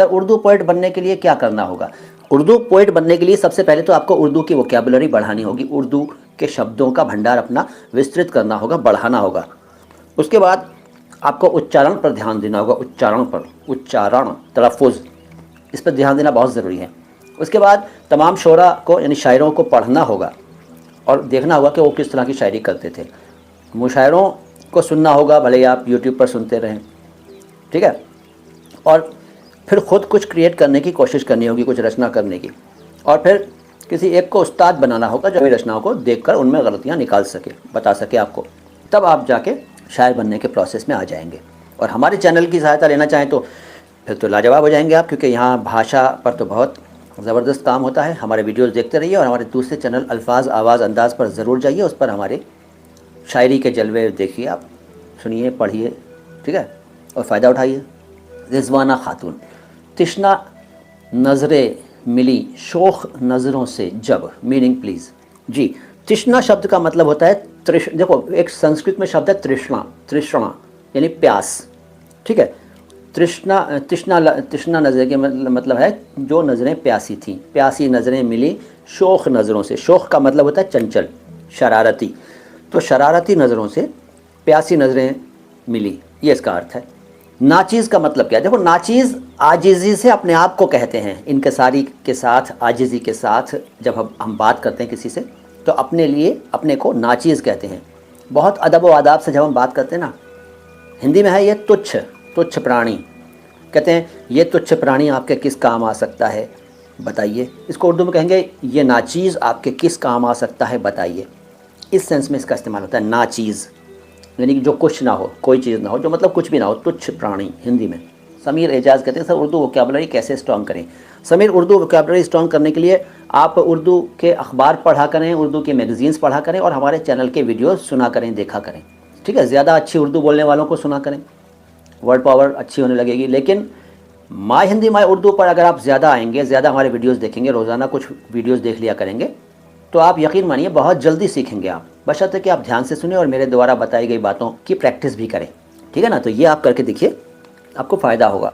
Sir Urdu poet बनने के लिए क्या करना होगा? उर्दू पोइट बनने के लिए सबसे पहले तो आपको उर्दू की वोकैबुलरी बढ़ानी होगी, उर्दू के शब्दों का भंडार अपना विस्तृत करना होगा, बढ़ाना होगा। उसके बाद आपको उच्चारण पर ध्यान देना होगा, उच्चारण पर, उच्चारण, तलफ़ुज़, इस पर ध्यान देना बहुत ज़रूरी है। उसके बाद तमाम शोरा को यानी शायरों को पढ़ना होगा और देखना होगा कि वो किस तरह की शायरी करते थे। मुशायरों को सुनना होगा, भले ही आप यूट्यूब पर सुनते रहें, ठीक है। और फिर ख़ुद कुछ क्रिएट करने की कोशिश करनी होगी, कुछ रचना करने की, और फिर किसी एक को उस्ताद बनाना होगा जो रचनाओं को देखकर उनमें गलतियाँ निकाल सके, बता सके आपको। तब आप जाके शायर बनने के प्रोसेस में आ जाएंगे। और हमारे चैनल की सहायता लेना चाहें तो फिर तो लाजवाब हो जाएंगे आप, क्योंकि यहाँ भाषा पर तो बहुत ज़बरदस्त काम होता है। हमारे वीडियोस देखते रहिए और हमारे दूसरे चैनल अल्फाज आवाज़ अंदाज़ पर ज़रूर जाइए, उस पर हमारे शायरी के जलवे देखिए, आप सुनिए, पढ़िए, ठीक है, और फ़ायदा उठाइए। रिज़वाना खातून, तिश्ना नज़रें मिली शोख नज़रों से जब, मीनिंग प्लीज़ जी। तृष्णा शब्द का मतलब होता है देखो एक संस्कृत में शब्द है तृष्णा, तृष्णा यानी प्यास, ठीक है। तृष्णा नज़र के मतलब है जो नज़रें प्यासी थीं, प्यासी नज़रें मिली शोख नज़रों से। शोख का मतलब होता है चंचल, शरारती, तो शरारती नज़रों से प्यासी नज़रें मिली, ये इसका अर्थ है। नाचीज़ का मतलब क्या है? देखो नाचीज़ आजिज़ी से अपने आप को कहते हैं, इनकिसारी के साथ, आजिज़ी के साथ जब हम बात करते हैं किसी से तो अपने लिए अपने को नाचीज़ कहते हैं। बहुत अदब व आदाब से जब हम बात करते हैं ना, हिंदी में है ये तुच्छ, तुच्छ प्राणी, कहते हैं ये तुच्छ प्राणी आपके किस काम आ सकता है बताइए। इसको उर्दू में कहेंगे ये नाचीज़ आपके किस काम आ सकता है बताइए। इस सेंस में इसका इस्तेमाल होता है नाचीज़, यानी कि जो कुछ ना हो, कोई चीज़ ना हो, जो मतलब कुछ भी ना हो, तुच्छ प्राणी हिंदी में। समीर एजाज कहते हैं सर उर्दू वोकैबुलरी कैसे स्ट्रॉन्ग करें? समीर, उर्दू वोकैबुलरी स्ट्रॉन्ग करने के लिए आप उर्दू के अखबार पढ़ा करें, उर्दू के मैगज़ीन्स पढ़ा करें और हमारे चैनल के वीडियोस सुना करें, देखा करें, ठीक है। ज़्यादा अच्छी उर्दू बोलने वालों को सुना करें, वर्ड पावर अच्छी होने लगेगी। लेकिन माय हिंदी माय उर्दू पर अगर आप ज़्यादा आएंगे, ज़्यादा हमारे वीडियोस देखेंगे, रोज़ाना कुछ वीडियोस देख लिया करेंगे, तो आप यकीन मानिए बहुत जल्दी सीखेंगे आप, बशर्ते कि आप ध्यान से सुने और मेरे द्वारा बताई गई बातों की प्रैक्टिस भी करें, ठीक है ना। तो ये आप करके देखिए, आपको फ़ायदा होगा।